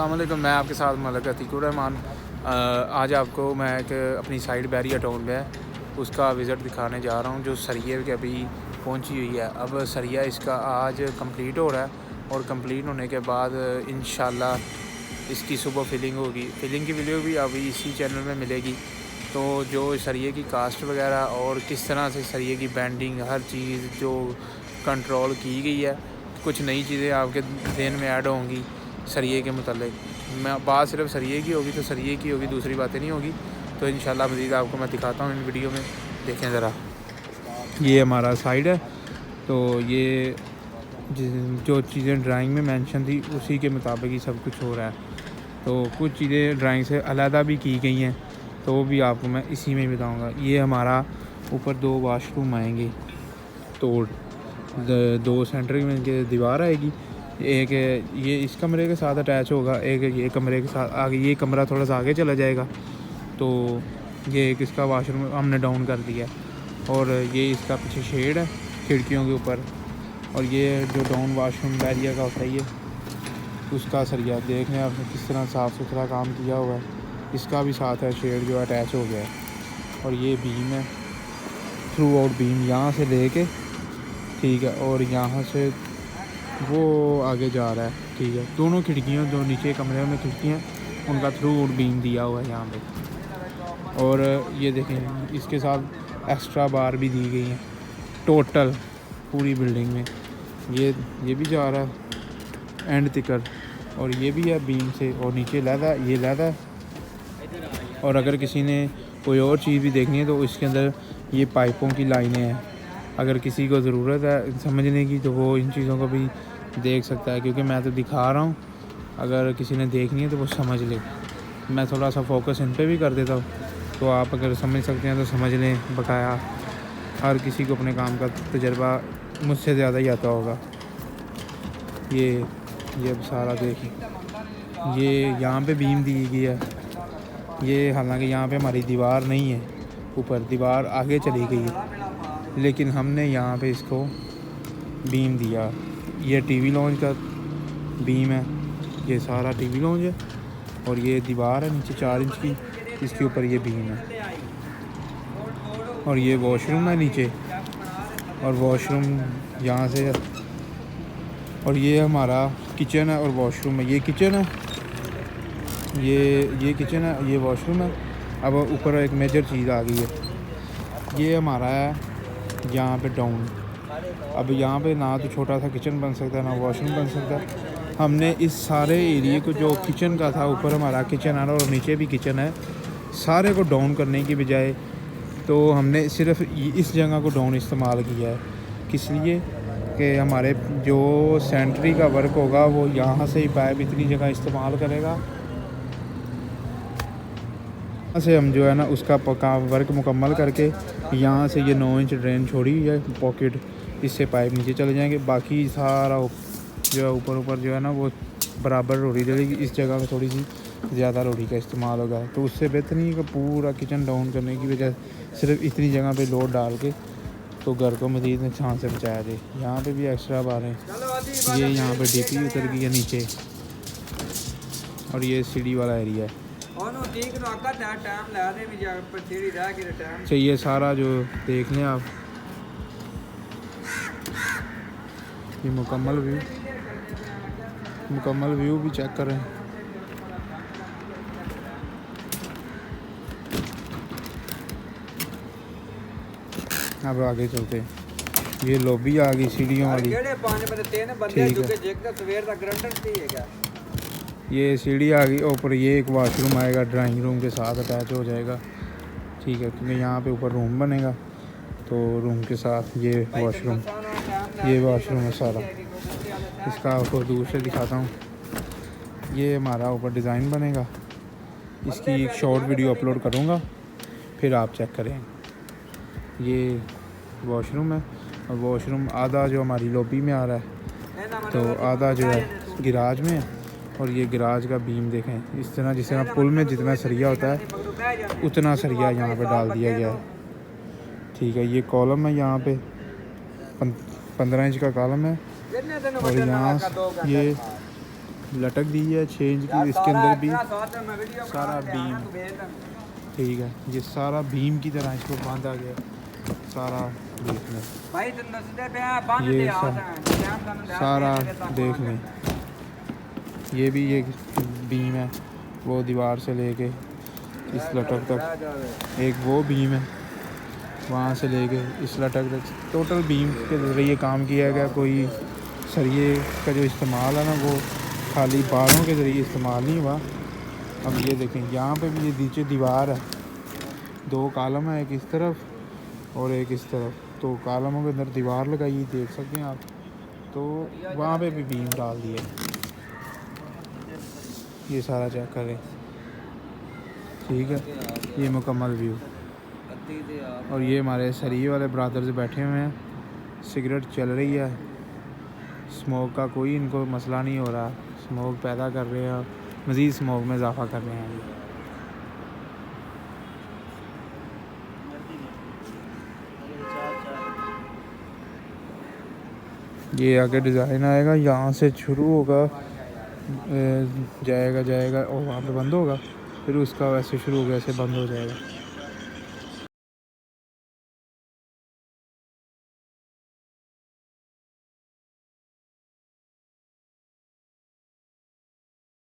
अस्सलाम वालेकुम। मैं आपके साथ मलिक अतीकुर रहमान। आज आपको मैं एक अपनी साइट बैरिया टाउन में है उसका विज़िट दिखाने जा रहा हूँ जो सरिये के अभी पहुँची हुई है। अब सरिया इसका आज कंप्लीट हो रहा है और कंप्लीट होने के बाद इंशाल्लाह इसकी सुबह फिलिंग होगी। फिलिंग की वीडियो भी अभी इसी चैनल में मिलेगी। तो जो सरिये की कास्ट वगैरह और किस तरह से सरिये की बैंडिंग हर चीज़ जो कंट्रोल की गई है, कुछ नई चीज़ें आपके ज़हन में ऐड होंगी सरिये के मतलब। मैं बात सिर्फ सरिये की होगी तो सरिये की होगी, दूसरी बातें नहीं होगी। तो इंशाल्लाह मज़ीद आपको मैं दिखाता हूँ इन वीडियो में। देखें ज़रा, ये हमारा साइड है। तो ये जो चीज़ें ड्राइंग में मेंशन थी उसी के मुताबिक ही सब कुछ हो रहा है। तो कुछ चीज़ें ड्राइंग से अलहदा भी की गई हैं तो वो भी आपको मैं इसी में ही बताऊँगा। ये हमारा ऊपर 2 वाशरूम आएंगे तोड़, 2 सेंटर में इनके दीवार आएगी। एक ये इस कमरे के साथ अटैच होगा, एक ये कमरे के साथ आगे, ये कमरा थोड़ा सा आगे चला जाएगा। तो ये एक इसका वाशरूम हमने डाउन कर दिया और ये इसका पीछे शेड है खिड़कियों के ऊपर। और ये जो डाउन वाशरूम बैरिया का होता है ये उसका सरिया देख लें आपने किस तरह साफ़ सुथरा काम किया हुआ है। इसका भी साथ है शेड जो अटैच हो गया है। और ये बीम है, थ्रू आउट बीम यहाँ से लेके, ठीक है, और यहाँ से वो आगे जा रहा है, ठीक है। दोनों खिड़कियों जो नीचे कमरे में खिड़कियाँ उनका थ्रू आउट बीम दिया हुआ है यहाँ पे। और ये देखें इसके साथ एक्स्ट्रा बार भी दी गई हैं टोटल पूरी बिल्डिंग में। ये भी जा रहा है एंड तिकर, और ये भी है बीम से, और नीचे लैदा, ये लैदा है। और अगर किसी ने कोई और चीज़ भी देखनी है तो इसके अंदर ये पाइपों की लाइनें हैं। अगर किसी को ज़रूरत है समझने की तो वो इन चीज़ों को भी देख सकता है, क्योंकि मैं तो दिखा रहा हूँ। अगर किसी ने देखनी है तो वो समझ ले। मैं थोड़ा सा फोकस इन पे भी कर देता हूँ तो आप अगर समझ सकते हैं तो समझ लें। बकाया हर किसी को अपने काम का तजर्बा मुझसे ज़्यादा ही आता होगा। ये अब सारा देखिए, ये यहाँ पे बीम दी गई है। ये हालांकि यहाँ पे हमारी दीवार नहीं है, ऊपर दीवार आगे चली गई है, लेकिन हमने यहाँ पे इसको बीम दिया। ये टीवी लॉन्च का बीम है, ये सारा टीवी लॉन्च है। और ये दीवार है नीचे 4 इंच की, इसके ऊपर ये बीम है। और ये वॉशरूम है नीचे, और वॉशरूम यहाँ से, और ये हमारा किचन है और वॉशरूम है। ये किचन है, ये किचन है, ये वॉशरूम है। अब ऊपर एक मेजर चीज़ आ गई है, ये हमारा है यहाँ पे डाउन। अब यहाँ पे ना तो छोटा सा किचन बन सकता है ना वॉशरूम बन सकता है। हमने इस सारे एरिए को, जो किचन का था, ऊपर हमारा किचन आ रहा है और नीचे भी किचन है, सारे को डाउन करने की बजाय तो हमने सिर्फ इस जगह को डाउन इस्तेमाल किया है। किस लिए कि हमारे जो सेंट्री का वर्क होगा वो यहाँ से ही पाइप इतनी जगह इस्तेमाल करेगा, यहाँ से हम जो है ना उसका काम वर्क मुकम्मल करके यहाँ से ये 9 इंच ड्रेन छोड़ी है पॉकेट, इससे पाइप नीचे चले जाएंगे। बाकी सारा जो है ऊपर जो है ना वो बराबर रोड़ी डलेगी। इस जगह में थोड़ी सी ज़्यादा रोड़ी का इस्तेमाल होगा, तो उससे बेहतर नहीं है कि पूरा किचन डाउन करने की वजह सिर्फ इतनी जगह पे लोड डाल के तो घर को मज़ीद नुकसान से बचाया जाए। यहाँ पे भी एक्स्ट्रा बार हैं। ये यहाँ पे डीपी उतर गई है नीचे, और ये सीढ़ी वाला एरिया है। अच्छा, ये सारा जो देख लें आप, ये मुकम्मल व्यू भी चेक करें। अब आगे चलते हैं, ये लॉबी आ गई सीढ़ियों वाली, ठीक है। ये सीढ़ी आ गई ऊपर, ये एक वाशरूम आएगा ड्राइंग रूम के साथ अटैच हो जाएगा, ठीक है, क्योंकि यहाँ पे ऊपर रूम बनेगा तो रूम के साथ ये वाशरूम है सारा। इसका आपको दूर से दिखाता हूँ। ये हमारा ऊपर डिज़ाइन बनेगा, इसकी एक शॉर्ट वीडियो अपलोड करूँगा, फिर आप चेक करें। ये वॉशरूम है, और वॉशरूम आधा जो हमारी लॉबी में आ रहा है तो आधा जो है गिराज में है। और ये गिराज का बीम देखें, इस तरह जिस तरह पुल में जितना सरिया होता है उतना सरिया यहाँ पे डाल दिया गया है, ठीक है। ये कॉलम है, यहाँ पे 15 इंच का कॉलम है, और यहाँ ये लटक दी है 6 इंच की, इसके अंदर भी सारा बीम, ठीक है, ये सारा भीम की तरह इसको बांधा गया सारा, देख लें ये सारा देख लें। ये भी ये बीम है, वो दीवार से लेके इस लटक तक, एक वो बीम है वहाँ से लेके इस लटक तक, टोटल बीम के ज़रिए काम किया गया। कोई सरिये का जो इस्तेमाल है ना वो खाली बारों के ज़रिए इस्तेमाल नहीं हुआ। अब ये देखें यहाँ पे भी ये नीचे दीवार है, 2 कॉलम है, एक इस तरफ और एक इस तरफ, तो कॉलमों के अंदर दीवार लगाई, देख सकते हैं आप। तो वहाँ पे भी बीम डाल दिया, ये सारा चेक करें, ठीक है, ये मुकम्मल व्यू। और ये हमारे सरिये वाले ब्रदर्स बैठे हुए हैं, सिगरेट चल रही है, स्मोक का कोई इनको मसला नहीं हो रहा, स्मोक पैदा कर रहे हैं, मज़ीद स्मोक में इजाफ़ा कर रहे हैं। ये आगे डिज़ाइन आएगा, यहाँ से शुरू होगा, जाएगा और वहाँ पे बंद होगा, फिर उसका वैसे शुरू होगा, ऐसे बंद हो जाएगा।